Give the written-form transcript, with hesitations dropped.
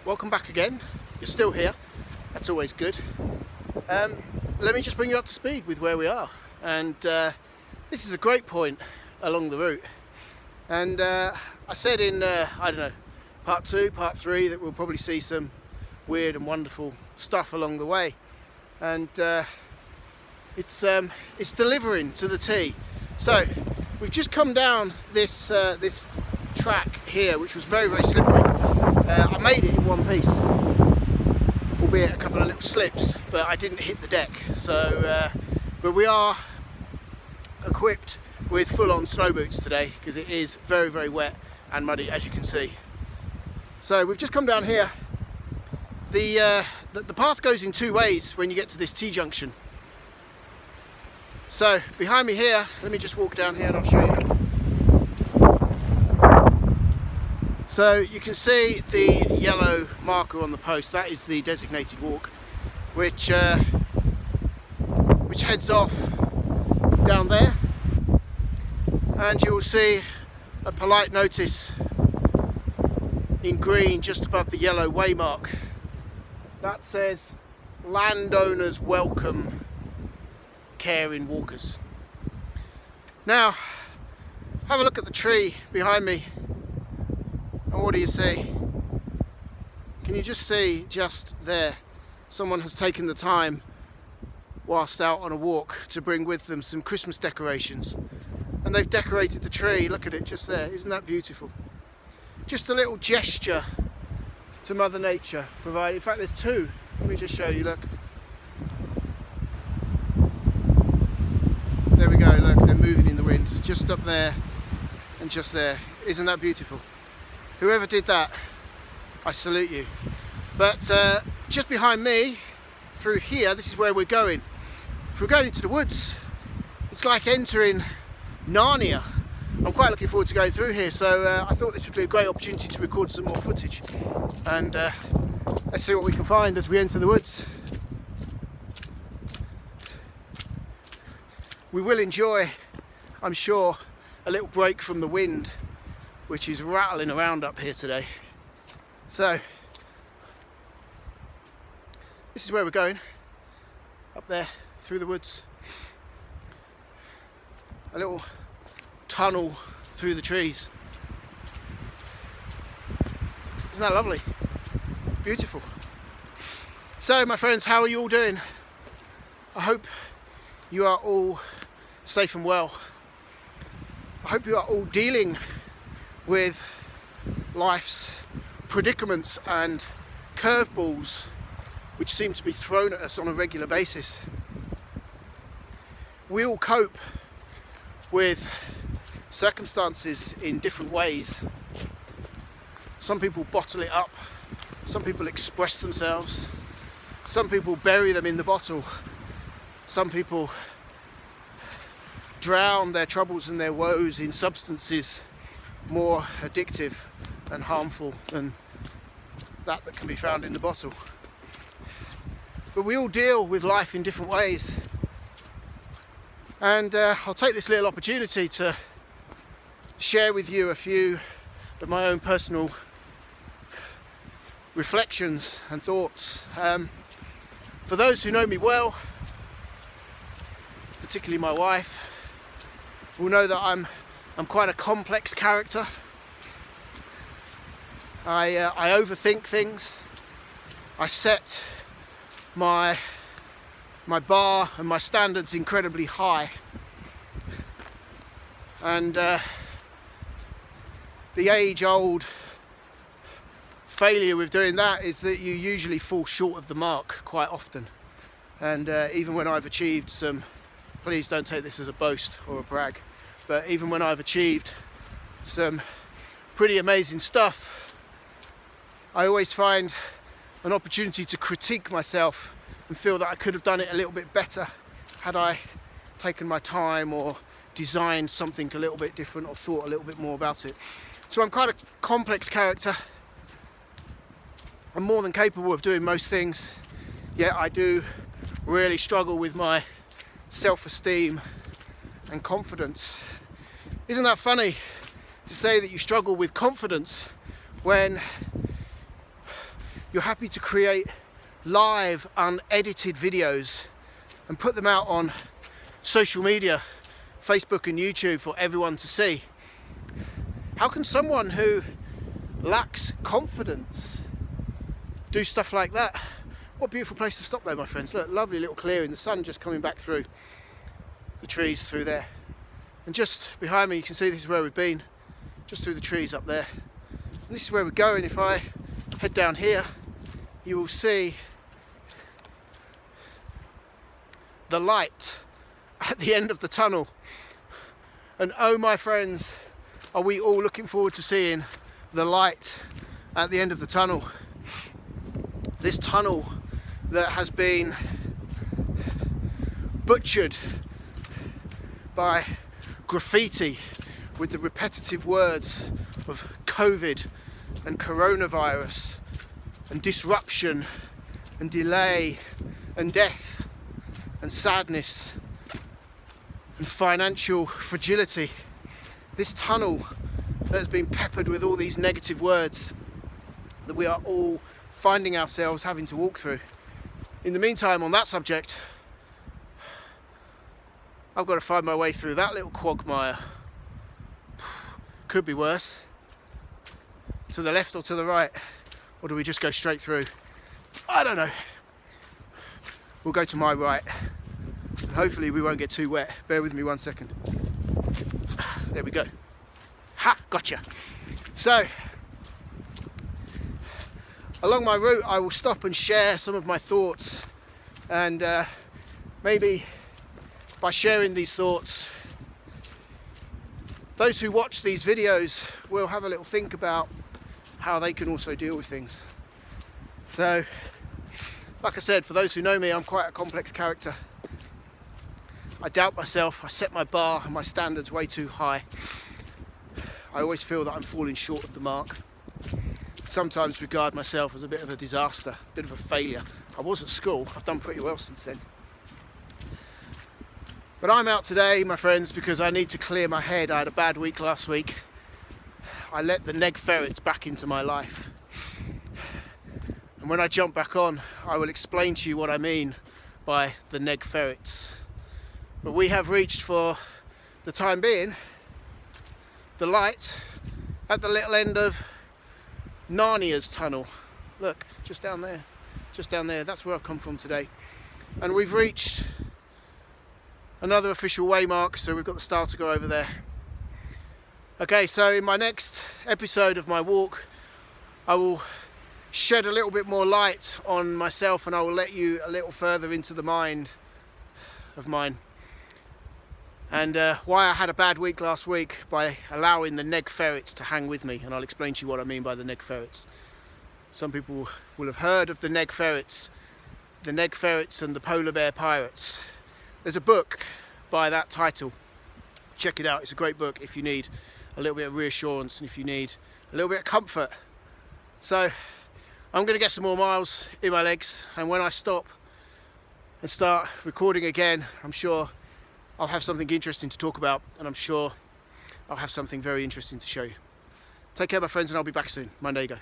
welcome back again. You're still here, that's always good. Let me just bring you up to speed with where we are. And this is a great point along the route. And I said in, I don't know, part 2, part 3, that we'll probably see some weird and wonderful stuff along the way. And it's delivering to the T. So we've just come down this track here, which was very, very slippery. I made it in one piece, albeit a couple of little slips, but I didn't hit the deck. So, but we are equipped with full-on snow boots today because it is very, very wet and muddy, as you can see. So we've just come down here. The path goes in two ways when you get to this T-junction. So behind me here, let me just walk down here and I'll show you. So you can see the yellow marker on the post. That is the designated walk, which heads off down there, and you will see a polite notice in green just above the yellow waymark that says landowners welcome caring walkers. Now have a look at the tree behind me. And what do you see? Can you just see just there? Someone has taken the time whilst out on a walk to bring with them some Christmas decorations. And they've decorated the tree. Look at it just there. Isn't that beautiful? Just a little gesture to Mother Nature provided. In fact, there's two. Let me just show you, look. There we go, look, they're moving in the wind. Just up there and just there. Isn't that beautiful? Whoever did that, I salute you. But just behind me, through here, this is where we're going. If we're going into the woods, it's like entering Narnia. I'm quite looking forward to going through here, so I thought this would be a great opportunity to record some more footage. And let's see what we can find as we enter the woods. We will enjoy, I'm sure, a little break from the wind, which is rattling around up here today. So this is where we're going, up there through the woods. A little tunnel through the trees. Isn't that lovely? Beautiful. So my friends, how are you all doing? I hope you are all safe and well. I hope you are all dealing with life's predicaments and curveballs which seem to be thrown at us on a regular basis. We all cope with circumstances in different ways. Some people bottle it up, some people express themselves, some people bury them in the bottle, some people drown their troubles and their woes in substances more addictive and harmful than that can be found in the bottle. But we all deal with life in different ways. And I'll take this little opportunity to share with you a few of my own personal reflections and thoughts. For those who know me well, particularly my wife, will know that I'm quite a complex character. I overthink things. I set my bar and my standards incredibly high. And the age-old failure with doing that is that you usually fall short of the mark quite often. And even when I've achieved some, please don't take this as a boast or a brag, but even when I've achieved some pretty amazing stuff, I always find an opportunity to critique myself and feel that I could have done it a little bit better had I taken my time or designed something a little bit different or thought a little bit more about it. So I'm quite a complex character. I'm more than capable of doing most things, yet I do really struggle with my self-esteem and confidence. Isn't that funny to say that you struggle with confidence when You're happy to create live, unedited videos and put them out on social media, Facebook and YouTube for everyone to see. How can someone who lacks confidence do stuff like that? What a beautiful place to stop though, my friends. Look, lovely little clearing, the sun just coming back through the trees through there. And just behind me you can see this is where we've been, just through the trees up there. And this is where we're going. If I head down here, you will see the light at the end of the tunnel. And oh my friends, are we all looking forward to seeing the light at the end of the tunnel. This tunnel that has been butchered by graffiti with the repetitive words of COVID and coronavirus and disruption and delay and death and sadness and financial fragility. This tunnel that has been peppered with all these negative words that we are all finding ourselves having to walk through. In the meantime, on that subject, I've got to find my way through that little quagmire. Could be worse. To the left or to the right? Or do we just go straight through? I don't know. We'll go to my right. And hopefully we won't get too wet. Bear with me 1 second. There we go. Ha! Gotcha. So, along my route I will stop and share some of my thoughts, and maybe by sharing these thoughts, those who watch these videos will have a little think about how they can also deal with things. So, like I said, for those who know me, I'm quite a complex character. I doubt myself, I set my bar and my standards way too high. I always feel that I'm falling short of the mark. Sometimes regard myself as a bit of a disaster, a bit of a failure. I was at school, I've done pretty well since then. But I'm out today, my friends, because I need to clear my head. I had a bad week last week. I let the Neg Ferrets back into my life. And when I jump back on, I will explain to you what I mean by the Neg Ferrets. But we have reached, for the time being, the light at the little end of Narnia's tunnel. Look, just down there, that's where I've come from today. And we've reached another official waymark, so we've got the star to go over there. Okay, so in my next episode of my walk, I will shed a little bit more light on myself, and I will let you a little further into the mind of mine. And why I had a bad week last week by allowing the Neg Ferrets to hang with me, and I'll explain to you what I mean by the Neg Ferrets. Some people will have heard of the Neg Ferrets and the Polar Bear Pirates. There's a book by that title. Check it out, it's a great book if you need a little bit of reassurance and if you need a little bit of comfort. So I'm going to get some more miles in my legs, and when I stop and start recording again, I'm sure I'll have something interesting to talk about, and I'm sure I'll have something very interesting to show you. Take care, my friends, and I'll be back soon. Monday, go.